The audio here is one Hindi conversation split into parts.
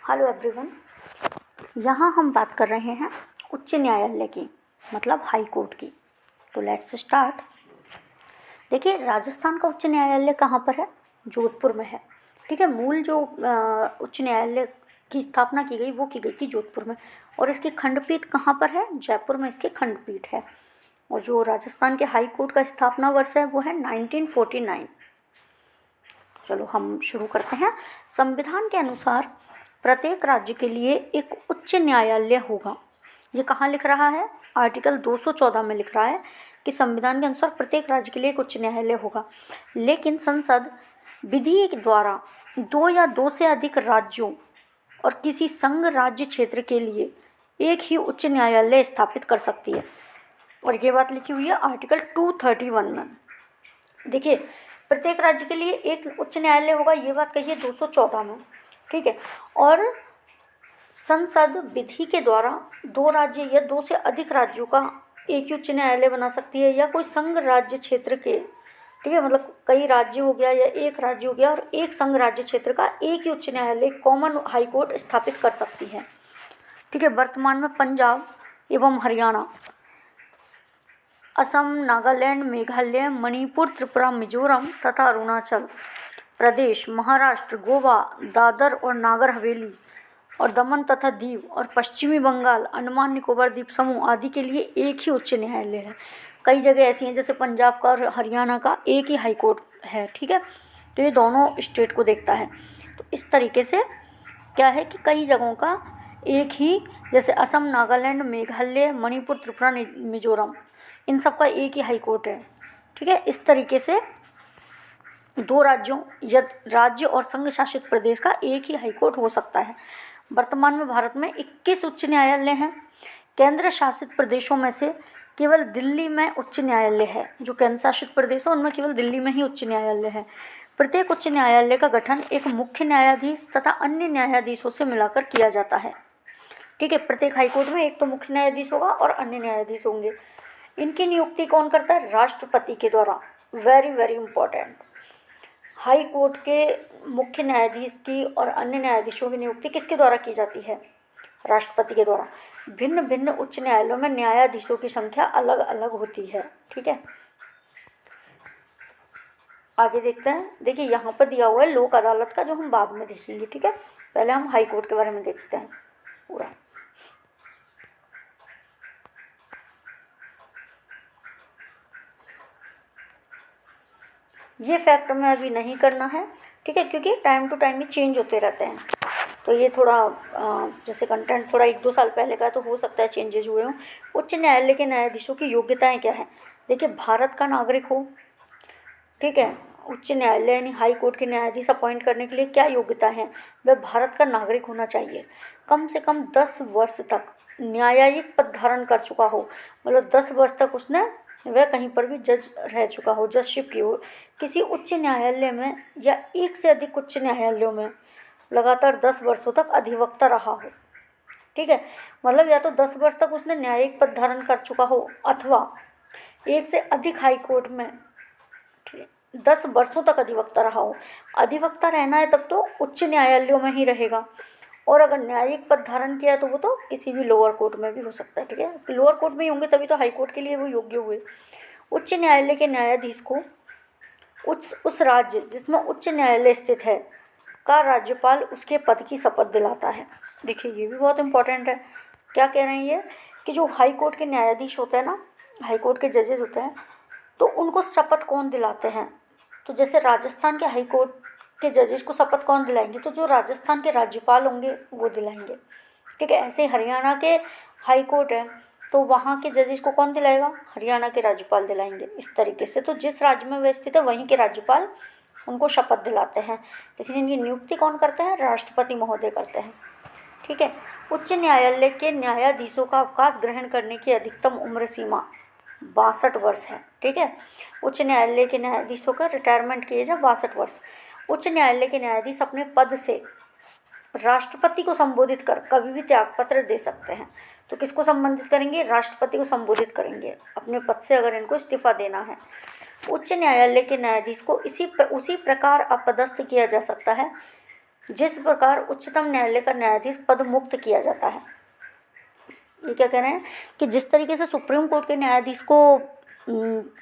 Hello everyone. यहाँ हम बात कर रहे हैं उच्च न्यायालय की, मतलब हाई कोर्ट की। तो लेट्स स्टार्ट। देखिए, राजस्थान का उच्च न्यायालय कहाँ पर है? जोधपुर में है। ठीक है, मूल जो उच्च न्यायालय की स्थापना की गई वो की गई थी जोधपुर में, और इसकी खंडपीठ कहाँ पर है? जयपुर में इसकी खंडपीठ है। और जो राजस्थान के हाई कोर्ट का स्थापना वर्ष है वो है 1949। चलो हम शुरू करते हैं। संविधान के अनुसार प्रत्येक राज्य के लिए एक उच्च न्यायालय होगा। ये कहाँ लिख रहा है? आर्टिकल 214 में लिख रहा है कि संविधान के अनुसार प्रत्येक राज्य के लिए एक उच्च न्यायालय होगा, लेकिन संसद विधि के द्वारा 2 या 2 से अधिक राज्यों और किसी संघ राज्य क्षेत्र के लिए एक ही उच्च न्यायालय स्थापित कर सकती है। और ये बात लिखी हुई है आर्टिकल 231 में। देखिए, प्रत्येक राज्य के लिए एक उच्च न्यायालय होगा, ये बात कही है 214 में। ठीक है, और संसद विधि के द्वारा 2 राज्य या 2 से अधिक राज्यों का एक ही उच्च न्यायालय बना सकती है, या कोई संघ राज्य क्षेत्र के, ठीक है, मतलब कई राज्य हो गया या एक राज्य हो गया और एक संघ राज्य क्षेत्र का एक ही उच्च न्यायालय, कॉमन हाई कोर्ट स्थापित कर सकती है। ठीक है, वर्तमान में पंजाब एवं हरियाणा, असम, नागालैंड, मेघालय, मणिपुर, त्रिपुरा, मिजोरम तथा अरुणाचल प्रदेश, महाराष्ट्र, गोवा, दादर और नागर हवेली और दमन तथा दीव और पश्चिमी बंगाल, अंडमान निकोबार द्वीप समूह आदि के लिए एक ही उच्च न्यायालय है। कई जगह ऐसी हैं जैसे पंजाब का और हरियाणा का एक ही हाई कोर्ट है। ठीक है, तो ये दोनों स्टेट को देखता है। तो इस तरीके से क्या है कि कई जगहों का एक ही, जैसे असम, नागालैंड, मेघालय, मणिपुर, त्रिपुरा, मिजोरम, इन सब का एक ही हाई कोर्ट है। ठीक है, इस तरीके से 2 राज्यों या राज्य और संघ शासित प्रदेश का एक ही हाई कोर्ट हो सकता है। वर्तमान में भारत में 21 उच्च न्यायालय हैं। केंद्र शासित प्रदेशों में से केवल दिल्ली में उच्च न्यायालय है। जो केंद्र शासित प्रदेश है उनमें केवल दिल्ली में ही उच्च न्यायालय है। प्रत्येक उच्च न्यायालय का गठन एक मुख्य न्यायाधीश तथा अन्य न्यायाधीशों से मिलाकर किया जाता है। ठीक है, प्रत्येक हाईकोर्ट में एक तो मुख्य न्यायाधीश होगा और अन्य न्यायाधीश होंगे। इनकी नियुक्ति कौन करता है? राष्ट्रपति के द्वारा। Very very important. High court के मुख्य न्यायाधीश की और अन्य न्यायाधीशों की नियुक्ति किसके द्वारा की जाती है? राष्ट्रपति के द्वारा। भिन्न भिन्न उच्च न्यायालयों में न्यायाधीशों की संख्या अलग अलग होती है। ठीक है, आगे देखते हैं। देखिए, यहाँ पर दिया हुआ है लोक अदालत का, जो हम बाद में देखेंगे। ठीक है, पहले हम हाई कोर्ट के बारे में देखते हैं पूरा। ये फैक्ट हमें अभी नहीं करना है। ठीक है, क्योंकि टाइम टू टाइम ही चेंज होते रहते हैं, तो ये थोड़ा जैसे कंटेंट थोड़ा 1-2 साल पहले का है तो हो सकता है चेंजेस हुए हों। उच्च न्यायालय के न्यायाधीशों की योग्यताएं क्या हैं? देखिए, भारत का नागरिक हो। ठीक है, उच्च न्यायालय यानी हाई कोर्ट के न्यायाधीश अपॉइंट करने के लिए क्या योग्यता है? वह भारत का नागरिक होना चाहिए, कम से कम 10 वर्ष तक न्यायिक पद धारण कर चुका हो, मतलब 10 वर्ष तक उसने वह कहीं पर भी जज रह चुका हो, जजशिप की हो, किसी उच्च न्यायालय में या एक से अधिक उच्च न्यायालयों में लगातार 10 वर्षों तक अधिवक्ता रहा हो। ठीक है, मतलब या तो 10 वर्ष तक उसने न्यायिक पद धारण कर चुका हो, अथवा एक से अधिक हाई कोर्ट में 10 वर्षों तक अधिवक्ता रहा हो। अधिवक्ता रहना है तब तो उच्च न्यायालयों में ही रहेगा, और अगर न्यायिक पद धारण किया तो वो तो किसी भी लोअर कोर्ट में भी हो सकता है। ठीक है, लोअर कोर्ट में ही होंगे तभी तो हाई कोर्ट के लिए वो योग्य हुए। उच्च न्यायालय के न्यायाधीश को उस राज्य जिसमें उच्च न्यायालय स्थित है का राज्यपाल उसके पद की शपथ दिलाता है। देखिए, ये भी बहुत इंपॉर्टेंट है। क्या कह रहे हैं ये कि जो हाई कोर्ट के न्यायाधीश होते हैं ना, हाई कोर्ट के जजेस होते हैं, तो उनको शपथ कौन दिलाते हैं? तो जैसे राजस्थान के हाई कोर्ट के जजेस को शपथ कौन दिलाएंगे? तो जो राजस्थान के राज्यपाल होंगे वो दिलाएंगे। ठीक है, ऐसे हरियाणा के हाई कोर्ट है तो वहाँ के जजेस को कौन दिलाएगा? हरियाणा के राज्यपाल दिलाएंगे। इस तरीके से तो जिस राज्य में वे स्थित है वहीं के राज्यपाल उनको शपथ दिलाते हैं, लेकिन इनकी नियुक्ति कौन करते हैं? राष्ट्रपति महोदय करते हैं। ठीक है, उच्च न्यायालय के न्यायाधीशों का अवकाश ग्रहण करने की अधिकतम उम्र सीमा 62 वर्ष है। ठीक है, उच्च न्यायालय के न्यायाधीशों का रिटायरमेंट की एज है 62 वर्ष। उच्च न्यायालय के न्यायाधीश अपने पद से राष्ट्रपति को संबोधित कर कभी भी त्यागपत्र दे सकते हैं। तो किसको संबोधित करेंगे? राष्ट्रपति को संबोधित करेंगे अपने पद से, अगर इनको इस्तीफा देना है। उच्च न्यायालय के न्यायाधीश को उसी प्रकार अपदस्थ किया जा सकता है जिस प्रकार उच्चतम न्यायालय का न्यायाधीश पद मुक्त किया जाता है, ये क्या कह रहे हैं कि जिस तरीके से सुप्रीम कोर्ट के न्यायाधीश को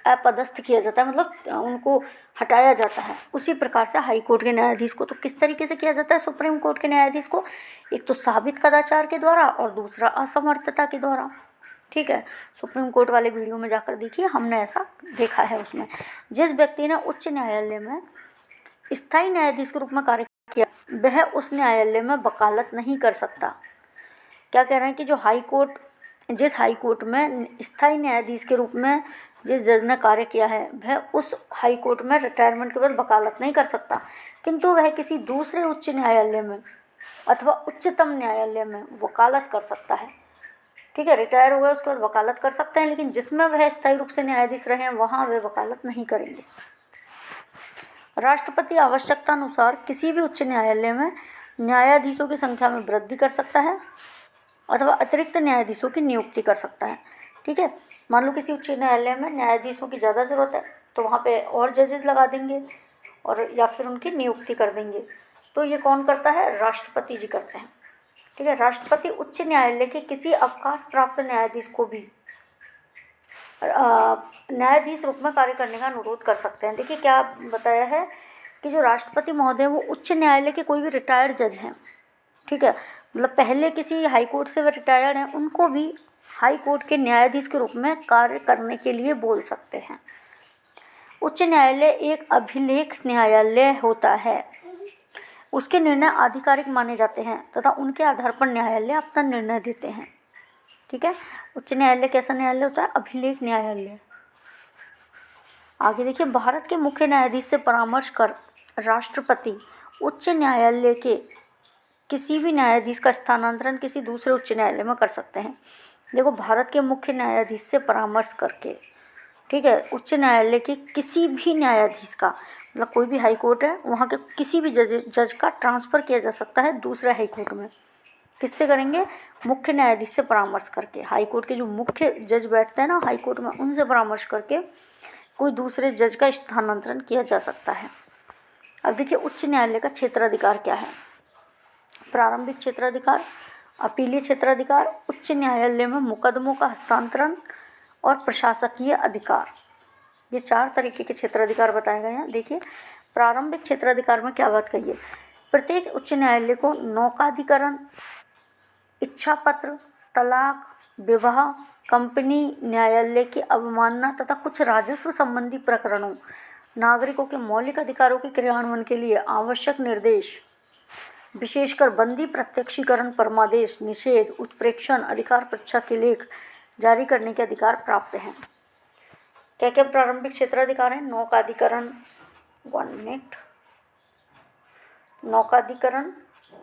अपदस्थ किया जाता है, मतलब उनको हटाया जाता है, उसी प्रकार से हाई कोर्ट के न्यायाधीश को तो किस तरीके से किया जाता है सुप्रीम कोर्ट के न्यायाधीश को, एक तो साबित कदाचार के द्वारा और दूसरा असमर्थता के द्वारा। ठीक है, सुप्रीम कोर्ट वाले वीडियो में जाकर देखिए, हमने ऐसा देखा है। उसमें जिस व्यक्ति ने उच्च न्यायालय में स्थायी न्यायाधीश के रूप में कार्य किया, वह उस न्यायालय में वकालत नहीं कर सकता। क्या कह रहे हैं कि जिस हाई कोर्ट में स्थायी न्यायाधीश के रूप में जिस जज ने कार्य किया है, वह उस हाई कोर्ट में रिटायरमेंट के बाद वकालत नहीं कर सकता, किंतु वह किसी दूसरे उच्च न्यायालय में अथवा उच्चतम न्यायालय में वकालत कर सकता है। ठीक है, रिटायर हो गए उसके बाद वकालत कर सकते हैं, लेकिन जिसमें वह स्थायी रूप से न्यायाधीश रहे हैं वहाँ वे वकालत नहीं करेंगे। राष्ट्रपति आवश्यकता अनुसार किसी भी उच्च न्यायालय में न्यायाधीशों की संख्या में वृद्धि कर सकता है अथवा अतिरिक्त न्यायाधीशों की नियुक्ति कर सकता है। ठीक है, मान लो किसी उच्च न्यायालय में न्यायाधीशों की ज़्यादा ज़रूरत है तो वहाँ पे और जजेस लगा देंगे और या फिर उनकी नियुक्ति कर देंगे। तो ये कौन करता है? राष्ट्रपति जी करते हैं। ठीक है, राष्ट्रपति उच्च न्यायालय के किसी अवकाश प्राप्त न्यायाधीश को भी न्यायाधीश रूप में कार्य करने का अनुरोध कर सकते हैं। देखिए क्या बताया है कि जो राष्ट्रपति महोदय वो उच्च न्यायालय के कोई भी रिटायर्ड जज हैं, ठीक है, मतलब पहले किसी हाई कोर्ट से वे रिटायर्ड हैं, उनको भी हाई कोर्ट के न्यायाधीश के रूप में कार्य करने के लिए बोल सकते हैं। उच्च न्यायालय एक अभिलेख न्यायालय होता है, उसके निर्णय आधिकारिक माने जाते हैं तथा उनके आधार पर न्यायालय अपना निर्णय देते हैं। ठीक है, उच्च न्यायालय कैसा न्यायालय होता है? अभिलेख न्यायालय। आगे देखिए, भारत के मुख्य न्यायाधीश से परामर्श कर राष्ट्रपति उच्च न्यायालय के किसी भी न्यायाधीश का स्थानांतरण किसी दूसरे उच्च न्यायालय में कर सकते हैं। देखो, भारत के मुख्य न्यायाधीश से परामर्श करके, ठीक है, उच्च न्यायालय के किसी भी न्यायाधीश का, मतलब कोई भी हाई कोर्ट है वहाँ के किसी भी जज का ट्रांसफ़र किया जा सकता है दूसरे हाई कोर्ट में। किससे करेंगे? मुख्य न्यायाधीश से परामर्श करके। हाई कोर्ट के जो मुख्य जज बैठते हैं ना हाई कोर्ट में, उनसे परामर्श करके कोई दूसरे जज का स्थानांतरण किया जा सकता है। अब देखिए, उच्च न्यायालय का क्षेत्राधिकार क्या है? प्रारंभिक क्षेत्राधिकार, अपीलीय क्षेत्राधिकार, उच्च न्यायालय में मुकदमों का हस्तांतरण और प्रशासकीय अधिकार। ये 4 तरीके के क्षेत्राधिकार बताए गए हैं। देखिए, प्रारंभिक क्षेत्राधिकार में क्या बात कही है? प्रत्येक उच्च न्यायालय को नौकाधिकरण, इच्छा पत्र, तलाक, विवाह, कंपनी, न्यायालय की अवमानना तथा कुछ राजस्व संबंधी प्रकरणों, नागरिकों के मौलिक अधिकारों के क्रियान्वयन के लिए आवश्यक निर्देश, विशेषकर बंदी, प्रत्यक्षीकरण, परमादेश, निषेध, उत्प्रेक्षण, अधिकार परीक्षा के लेख जारी करने के अधिकार प्राप्त हैं। क्या क्या प्रारंभिक क्षेत्राधिकार हैं? नौकाधिकरण, 1 मिनट, नौकाधिकरण,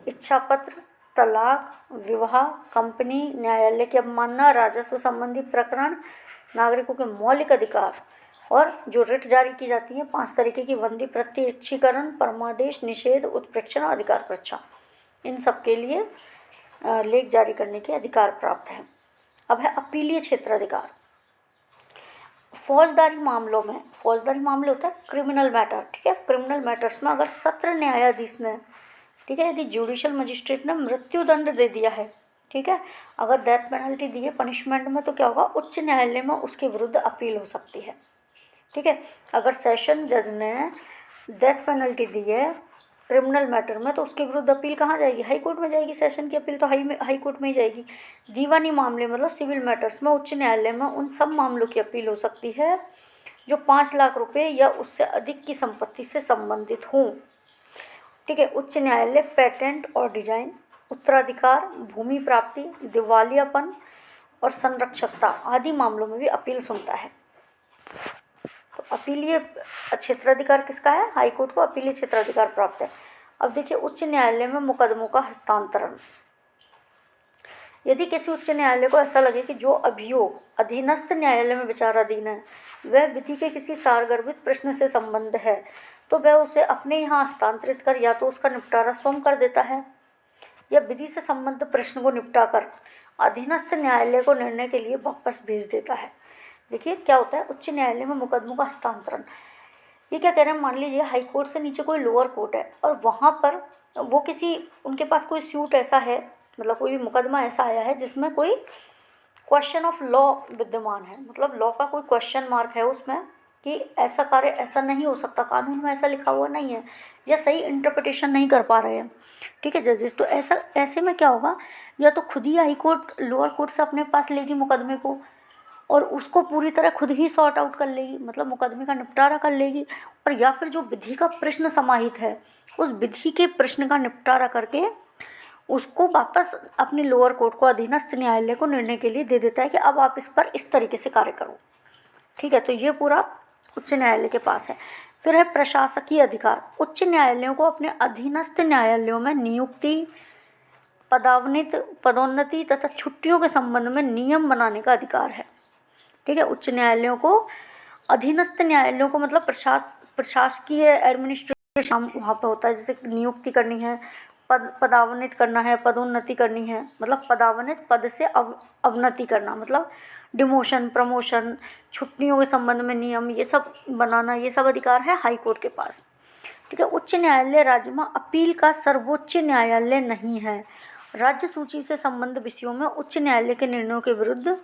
इच्छा पत्र, तलाक, विवाह, कंपनी, न्यायालय की अवमानना, राजस्व संबंधी प्रकरण, नागरिकों के मौलिक अधिकार और जो रिट जारी की जाती है 5 तरीके की, बंदी, प्रत्यक्षीकरण, परमादेश, निषेध, उत्प्रेक्षण और अधिकार परीक्षा, इन सब के लिए लेख जारी करने के अधिकार प्राप्त हैं। अब है अपीलीय क्षेत्राधिकार। फौजदारी मामलों में, फौजदारी मामले होता है क्रिमिनल मैटर, ठीक है, क्रिमिनल मैटर्स में अगर सत्र न्यायाधीश ने, ठीक है, यदि जुडिशियल मजिस्ट्रेट ने मृत्युदंड दे दिया है, ठीक है, अगर डेथ पेनल्टी दी है पनिशमेंट में, तो क्या होगा? उच्च न्यायालय में उसके विरुद्ध अपील हो सकती है। ठीक है, अगर सेशन जज ने डेथ पेनल्टी दी है क्रिमिनल मैटर में, तो उसके विरुद्ध अपील कहाँ जाएगी? हाई कोर्ट में जाएगी। सेशन की अपील तो हाई कोर्ट में ही जाएगी। दीवानी मामले मतलब सिविल मैटर्स में उच्च न्यायालय में उन सब मामलों की अपील हो सकती है जो 5 लाख रुपए या उससे अधिक की संपत्ति से संबंधित हों। ठीक है, उच्च न्यायालय पेटेंट और डिजाइन, उत्तराधिकार, भूमि प्राप्ति, दिवालियापन और संरक्षकता आदि मामलों में भी अपील सुनता है। तो अपीलीय क्षेत्राधिकार किसका है? हाई कोर्ट को अपीलीय क्षेत्राधिकार प्राप्त है। अब देखिए, उच्च न्यायालय में मुकदमों का हस्तांतरण। यदि किसी उच्च न्यायालय को ऐसा लगे कि जो अभियोग अधीनस्थ न्यायालय में विचाराधीन है वह विधि के किसी सारगर्भित प्रश्न से संबंध है, तो वह उसे अपने यहाँ हस्तांतरित कर या तो उसका निपटारा स्वयं कर देता है या विधि से संबद्ध प्रश्न को निपटा कर अधीनस्थ न्यायालय को निर्णय के लिए वापस भेज देता है। देखिए क्या होता है, उच्च न्यायालय में मुकदमों का हस्तांतरण। ये क्या कह रहे हैं? मान लीजिए हाई कोर्ट से नीचे कोई लोअर कोर्ट है और वहाँ पर वो किसी उनके पास कोई सूट ऐसा है, मतलब कोई भी मुकदमा ऐसा आया है जिसमें कोई क्वेश्चन ऑफ लॉ विद्यमान है, मतलब लॉ का कोई क्वेश्चन मार्क है उसमें कि ऐसा कार्य ऐसा नहीं हो सकता, कानून में ऐसा लिखा हुआ नहीं है, या सही इंटरप्रिटेशन नहीं कर पा रहे हैं, ठीक है जजेस। तो ऐसे में क्या होगा, या तो खुद ही हाई कोर्ट लोअर कोर्ट से अपने पास लेगी मुकदमे को और उसको पूरी तरह खुद ही सॉर्ट आउट कर लेगी, मतलब मुकदमे का निपटारा कर लेगी, और या फिर जो विधि का प्रश्न समाहित है उस विधि के प्रश्न का निपटारा करके उसको वापस अपने लोअर कोर्ट को, अधीनस्थ न्यायालय को निर्णय के लिए दे देता है कि अब आप इस पर इस तरीके से कार्य करो, ठीक है। तो ये पूरा उच्च न्यायालय के पास है। फिर है प्रशासकीय अधिकार। उच्च न्यायालयों को अपने अधीनस्थ न्यायालयों में नियुक्ति, पदोन्नति तथा छुट्टियों के संबंध में नियम बनाने का अधिकार है, ठीक है। उच्च न्यायालयों को, अधीनस्थ न्यायालयों को मतलब प्रशासकीय एडमिनिस्ट्रेशन वहाँ पे होता है, जैसे नियुक्ति करनी है, पदावनित करना है, पदोन्नति करनी है, मतलब पदावनित पद से अवनति करना, मतलब डिमोशन, प्रमोशन, छुट्टियों के संबंध में नियम, ये सब बनाना, ये सब अधिकार है हाई कोर्ट के पास, ठीक है। उच्च न्यायालय राज्य में अपील का सर्वोच्च न्यायालय नहीं है। राज्य सूची से संबंध विषयों में उच्च न्यायालय के निर्णयों के विरुद्ध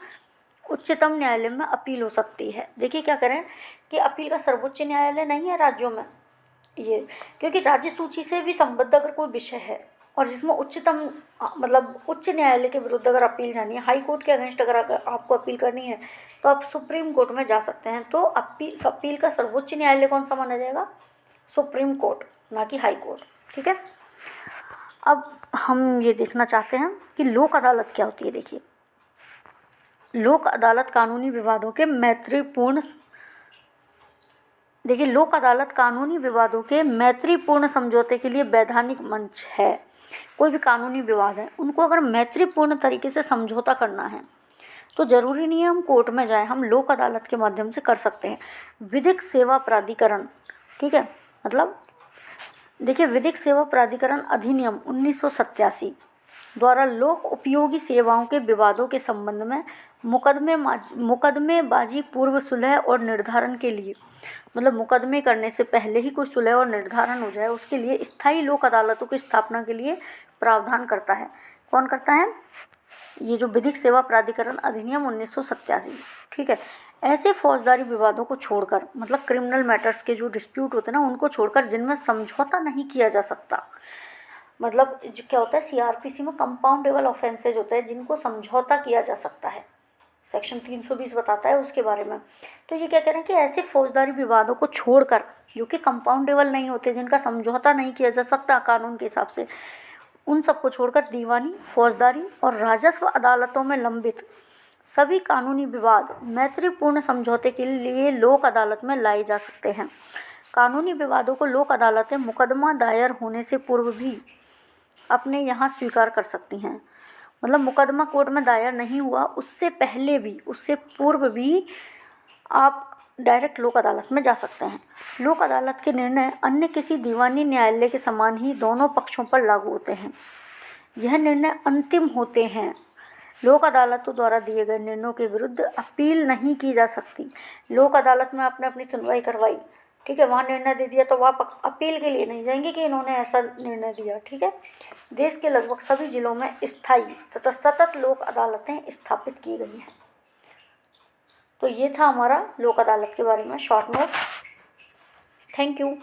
उच्चतम न्यायालय में अपील हो सकती है। देखिए क्या करें कि अपील का सर्वोच्च न्यायालय नहीं है राज्यों में ये, क्योंकि राज्य सूची से भी संबद्ध अगर कोई विषय है और जिसमें उच्चतम मतलब उच्च न्यायालय के विरुद्ध अगर अपील जानी है, हाई कोर्ट के अगेंस्ट अगर आपको अपील करनी है तो आप सुप्रीम कोर्ट में जा सकते हैं। तो अपील का सर्वोच्च न्यायालय कौन सा माना जाएगा? सुप्रीम कोर्ट, ना कि हाई कोर्ट, ठीक है। अब हम ये देखना चाहते हैं कि लोक अदालत क्या होती है। देखिए, लोक अदालत कानूनी विवादों के मैत्रीपूर्ण समझौते के लिए वैधानिक मंच है। कोई भी कानूनी विवाद है उनको अगर मैत्रीपूर्ण तरीके से समझौता करना है तो ज़रूरी नहीं है हम कोर्ट में जाएं, हम लोक अदालत के माध्यम से कर सकते हैं। विधिक सेवा प्राधिकरण, ठीक है, मतलब देखिए विधिक सेवा प्राधिकरण अधिनियम 1987 द्वारा लोक उपयोगी सेवाओं के विवादों के संबंध में मुकदमेबाजी पूर्व सुलह और निर्धारण के लिए, मतलब मुकदमे करने से पहले ही कोई सुलह और निर्धारण हो जाए उसके लिए स्थायी लोक अदालतों की स्थापना के लिए प्रावधान करता है। कौन करता है? ये जो विधिक सेवा प्राधिकरण अधिनियम 1987, ठीक है। ऐसे फौजदारी विवादों को छोड़कर, मतलब क्रिमिनल मैटर्स के जो डिस्प्यूट होते हैं ना उनको छोड़कर, जिनमें समझौता नहीं किया जा सकता, मतलब जो क्या होता है सीआरपीसी में कंपाउंडेबल ऑफेंसेज होते हैं जिनको समझौता किया जा सकता है, सेक्शन 320 बताता है उसके बारे में। तो ये क्या कह रहे हैं कि ऐसे फौजदारी विवादों को छोड़कर जो कि कंपाउंडेबल नहीं होते, जिनका समझौता नहीं किया जा सकता कानून के हिसाब से, उन सबको छोड़कर दीवानी, फौजदारी और राजस्व अदालतों में लंबित सभी कानूनी विवाद मैत्रीपूर्ण समझौते के लिए लोक अदालत में लाए जा सकते हैं। कानूनी विवादों को लोक अदालतें मुकदमा दायर होने से पूर्व भी अपने यहाँ स्वीकार कर सकती हैं, मतलब मुकदमा कोर्ट में दायर नहीं हुआ उससे पहले भी, उससे पूर्व भी आप डायरेक्ट लोक अदालत में जा सकते हैं। लोक अदालत के निर्णय अन्य किसी दीवानी न्यायालय के समान ही दोनों पक्षों पर लागू होते हैं। यह निर्णय अंतिम होते हैं। लोक अदालतों द्वारा दिए गए निर्णयों के विरुद्ध अपील नहीं की जा सकती। लोक अदालत में आपने अपनी सुनवाई करवाई, ठीक है, वहाँ निर्णय दे दिया तो आप अपील के लिए नहीं जाएंगे कि इन्होंने ऐसा निर्णय दिया, ठीक है। देश के लगभग सभी जिलों में स्थायी तथा सतत लोक अदालतें स्थापित की गई हैं। तो ये था हमारा लोक अदालत के बारे में शॉर्ट नोट। Thank you.